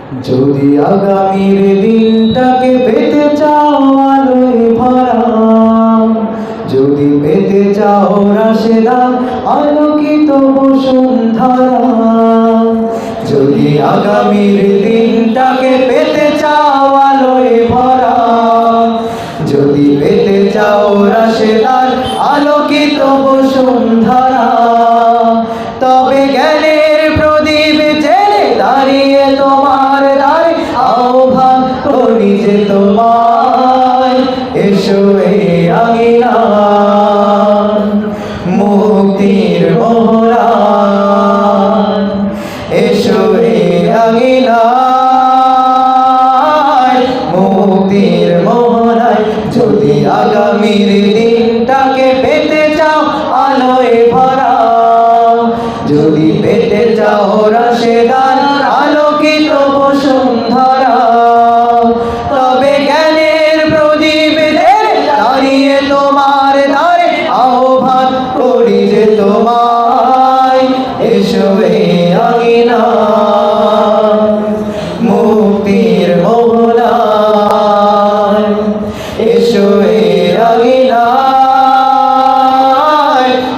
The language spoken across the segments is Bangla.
যদি আগামীর দিনটাকে পেতে চাও আলোয় ভরা, যদি পেতে চাও রাশেদার আলোকিত বসুন্ধরা, যদি আগামীর দিনটাকে পেতে চাও আলোয় ভরা, যদি পেতে চাও রাশেদার আলোকিত বসুন্ধরা, তবে জ্ঞানের প্রদীপ জেলে দাঁড়িয়ে তোমার দ্বারে আহ্বান করি যে তোমায়, এসো এই আঙিনায় মুক্তির মোহরায়, এসো এই আঙিনায় মুক্তির মোহরায়। যদি আগামীর দিনটাকে পেতে চাও আলোয় ভরা, যদি পেতে চাও রাশেদার আলোকিত বসুন্ধরা, তবে জ্ঞানের প্রদীপ দাঁড়িয়ে তোমার দ্বারে আহ্বান করি যে তোমায়, এসো এই আঙিনায় মুক্তির মোহনায়, এসো এই আঙিনায়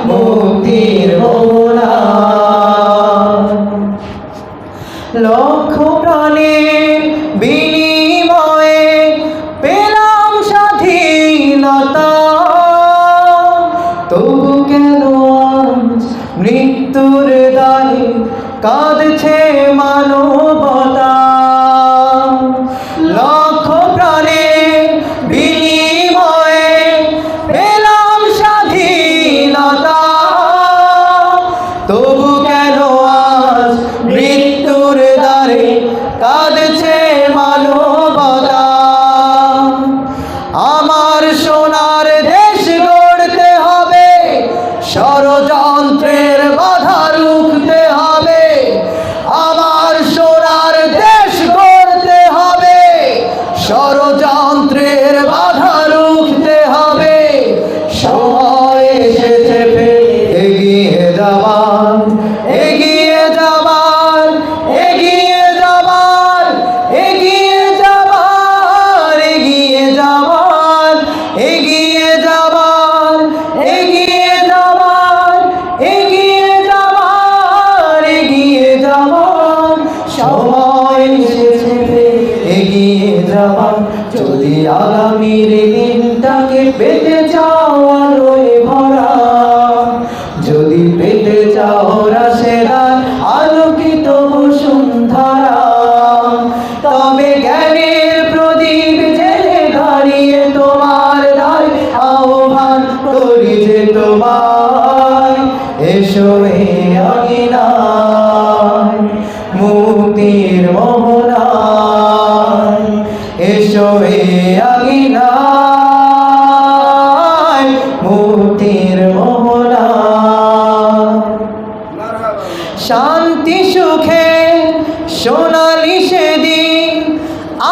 মুক্তির মোহনায়। লক্ষ প্রাণের বিনিময়ে পেলাম স্বাধীনতা, তবু কেন আজ মৃত্যুর দ্বারে কাঁদছে মানবতা। লক্ষ প্রাণের বিনিময়ে পেলাম স্বাধীনতা, তবু কেন আজ মৃত্যুর দ্বারে কাঁদছে মানবতা। আমার সোনার দেশ গড়তে হবে, ষড়যন্ত্রের বাধা রুখতে হবে। আমার সোনার দেশ গড়তে হবে, ষড়যন্ত্রের বাধা রুখতে হবে। সময় এসেছে এগিয়ে যাবার, এগিয়ে যাবার, এগিয়ে যাবার, এগিয়ে যাবার, এগিয়ে যাবার, এগিয়ে যাবার, এগিয়ে যাবার, এগিয়ে যাবার, এগিয়ে যাবার। সময় এসেছে এগিয়ে যাবার। যদি আগামীর দিনটাকে পেতে চাও আলোয় ভরা, যদি পেতে চাও রাশেদার আলোকিত বসুন্ধরা, তবে জ্ঞানের প্রদীপ জেলে দাঁড়িয়ে তোমার দ্বারে আহ্বান করি যে তোমায়, এসো এই আঙিনায় মুক্তির মোহনায়, এসো এই আঙিনায় মুক্তির মোহনায়। শান্তি সুখে সোনালি সেদিন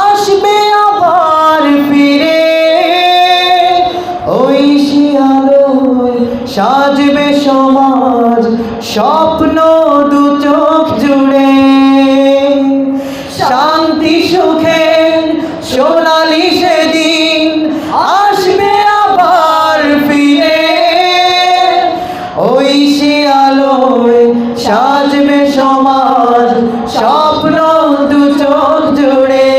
আসবে আবার ফিরে, ওই শিয়ালোয় সাজবে সমাজ স্বপ্ন দু চোখ জুড়ে। শান্তি সুখে সোনালি সেদিন আসবে আবার ফিরে, ওই শিয়ালোয় সাজবে সমাজ স্বপ্ন দু চোখ জুড়ে।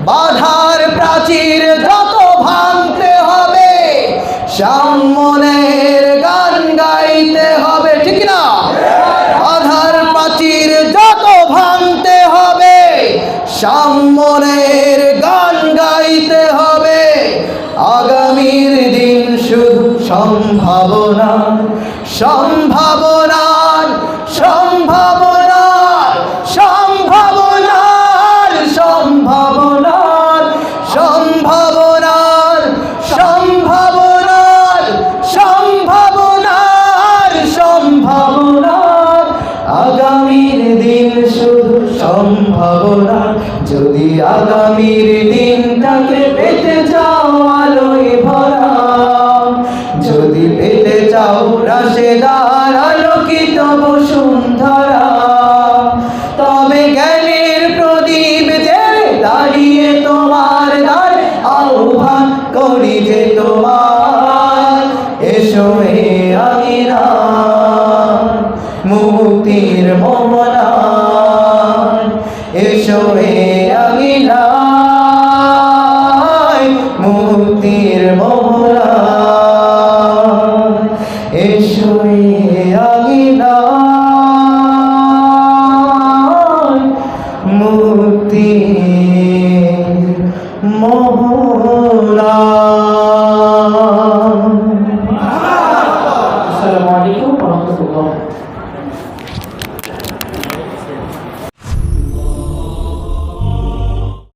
বাধার প্রাচীর যত ভাঙতে হবে, সামনের গান গাইতে হবে, ঠিক না? বাধার প্রাচীর যত ভাঙতে হবে, সামনের গান গাইতে হবে। আগামীর দিন শুধু সম্ভাবনা, সম্ভাবনার, সম্ভাবনার, সম্ভাবনার, সম্ভাবনার, সম্ভাবনার, সম্ভাবনার, সম্ভাবনার, সম্ভাবনার। আগামীর দিন শুধু সম্ভাবনা। যদি আগামীর দিনটাকে পেতে চাও আলোয় ভরা, যদি পেতে চাও রাশেদার আলোকিত বসুন্ধরা, তবে জ্ঞানের মুক্তির মোহনা। এসো